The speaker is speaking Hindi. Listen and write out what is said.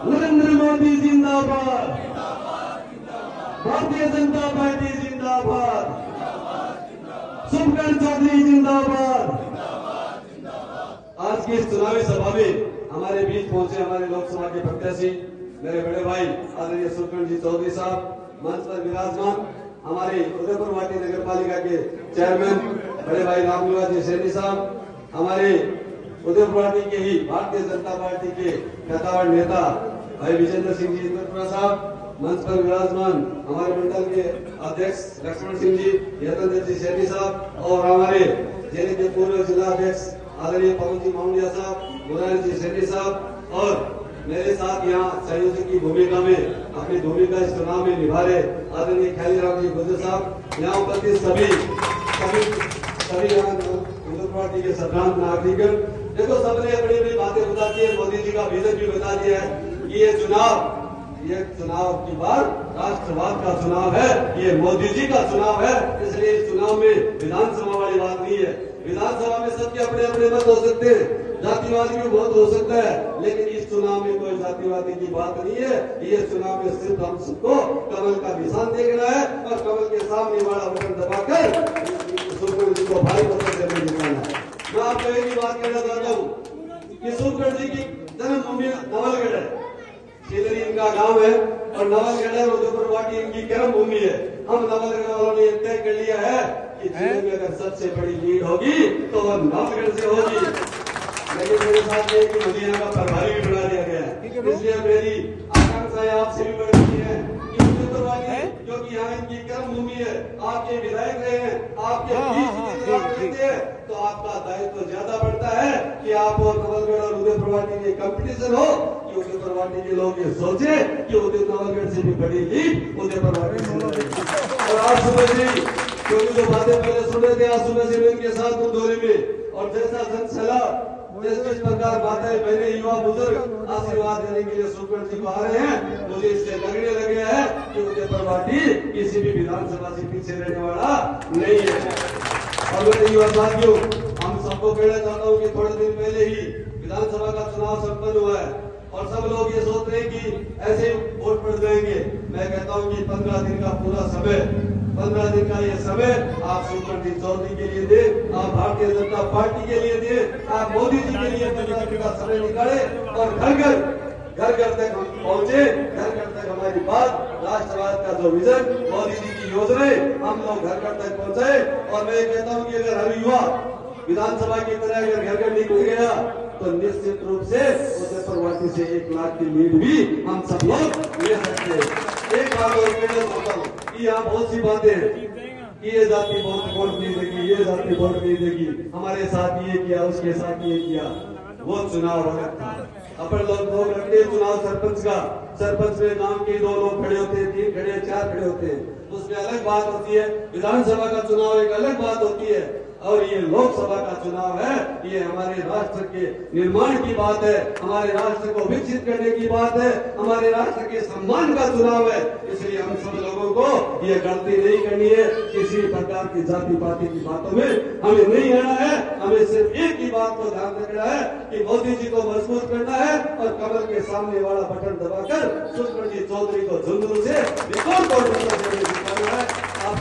नरेंद्र मोदी जिंदाबाद, भारतीय जनता पार्टी जिंदाबाद, शुभकरण चौधरी जिंदाबाद। आज की इस चुनावी सभा में हमारे बीच पहुंचे हमारे लोकसभा के प्रत्याशी मेरे बड़े भाई आदरणीय शुभकरण जी चौधरी साहब मंच पर विराजमान, हमारी उदयपुर वाटी नगर पालिका के चेयरमैन बड़े भाई रामनिवास जी सैनी साहब, हमारे उदयपुर वाटी के ही भारतीय जनता पार्टी के कद्दावर नेता भाई विजेंद्र सिंह जी इंद्रपुरा साहब, मंच पर विराजमान हमारे मंडल के अध्यक्ष लक्ष्मण सिंह जी, यतन जी सैनी साहब और हमारे जिले के पूर्व जिला अध्यक्ष आदरणीय पवन जी माउंडिया साहब, मुरारी जी सैनी साहब और मेरे साथ यहाँ संयोजक की भूमिका में अपनी भूमिका इस चुनाव में निभा रहे आदरणीय खैलीराम जी गुजर साहब, यहाँ उपस्थित सभी यहाँ उदयपुर पार्टी के सभ्रांत नागरिकगण। देखो सबने अपनी अपनी बातें बता दी है, मोदी जी का विजन भी बता दिया है कि ये चुनाव की बार राष्ट्रवाद का चुनाव है, ये मोदी जी का चुनाव है। इसलिए इस चुनाव में विधानसभा वाली बात नहीं है। विधानसभा में सबके अपने अपने मत हो सकते हैं, जातिवादी भी बहुत हो सकता है, लेकिन इस चुनाव में कोई जातिवादी की बात नहीं है। ये चुनाव में सिर्फ हम सबको कमल का निशान देखना है और कमल के सामने वाला बटन दबाकर शुभकरण जी को भारी मतों से जिताना है। मैं आपको एक ही बात कहना चाहता हूँ कि शुभकरण जी की जन्मभूमि नवलगढ़ है, सीधरी इनका गांव है और नवलगढ़ और उदयपुर वाटी इनकी कर्म भूमि है। हम नवलगढ़ वालों ने तय कर लिया है कि जिले में अगर सबसे बड़ी लीड होगी तो वह नवलगढ़ से होगी। लेकिन मेरे साथ ये कि मुझे यहाँ का प्रभारी भी बना दिया गया है, इसलिए मेरी आकांक्षाएं आपसे भी बढ़ती है कि उदयपुर वाटी जो कि यहाँ इनकी कर्म भूमि है, आपके विधायक रहे हैं, आपके बीच रहते हैं, तो आपका दायित्व ज्यादा बढ़ता है कि आप और नवलगढ़ और उदयपुर वाटी के कंपटीशन हो कि उदयपुर वाटी के लोग ये सोचे कि उदय नवलगढ़ से भी बड़ी लीड उदयपुर वाटी से लड़ेगी। और आज सुबह से क्योंकि जो बातें पहले सुन रहे थे, आज सुबह से मैं इनके साथ हूँ दौरे में, और जैसा जनसला जिस प्रकार माताएं बहने युवा बुजुर्ग आशीर्वाद देने के लिए शुभकरण जी को आ रहे हैं, मुझे इससे लगने लगे है कि उदयपुर वाटी किसी भी विधानसभा से पीछे रहने वाला नहीं है। और मेरे युवा साथियों, हम सबको कहना चाहता हूँ कि थोड़े दिन पहले ही विधानसभा का चुनाव संपन्न हुआ है और सब लोग ये सोच रहे हैं कि ऐसे वोट पड़ जाएंगे। मैं कहता हूँ कि 15 दिन का पूरा समय, 15 दिन का ये समय आप शुभकरण जी चौधरी के लिए दे, आप भारतीय जनता पार्टी के लिए दे, आप मोदी जी के लिए 15 दिन का समय निकाले और घर घर तक हम पहुंचे, घर घर तक हमारी बात, राष्ट्रवाद का जो विजन, मोदी जी की योजनाएं हम लोग घर घर तक पहुंचाए। और मैं कहता हूं कि अगर हर युवा विधानसभा की तरह अगर घर घर निकल गया तो निश्चित रूप से उदयपुर वाटी से 1 लाख की लीड भी हम सब लोग ले सकते हैं। एक बात और कहना चाहता हूँ कि यहाँ बहुत सी बातें हैं कि ये जाति बहुत वोट नहीं देगी, ये जाति वोट नहीं देगी, हमारे साथ ये किया, उसके साथ ये किया। वो चुनाव अलग था। अपन लोग रखते हैं चुनाव सरपंच का, सरपंच में गांव के 2 लोग खड़े होते हैं, 3 खड़े, 4 खड़े होते हैं, उसमें अलग बात होती है। विधानसभा का चुनाव एक अलग बात होती है और ये लोकसभा का चुनाव है, ये हमारे राष्ट्र के निर्माण की बात है, हमारे राष्ट्र को विकसित करने की बात है, हमारे राष्ट्र के सम्मान का चुनाव है। इसलिए हम सब लोगों को ये गलती नहीं करनी है, किसी प्रकार की जाति पाति की बातों में हमें नहीं आना है। हमें सिर्फ एक ही बात को ध्यान रखना है कि मोदी जी को मजबूत करना है और कमल के सामने वाला बटन दबाकर शुभकरण जी चौधरी को झुंझुनू से रिकॉर्ड तोड़ है। आप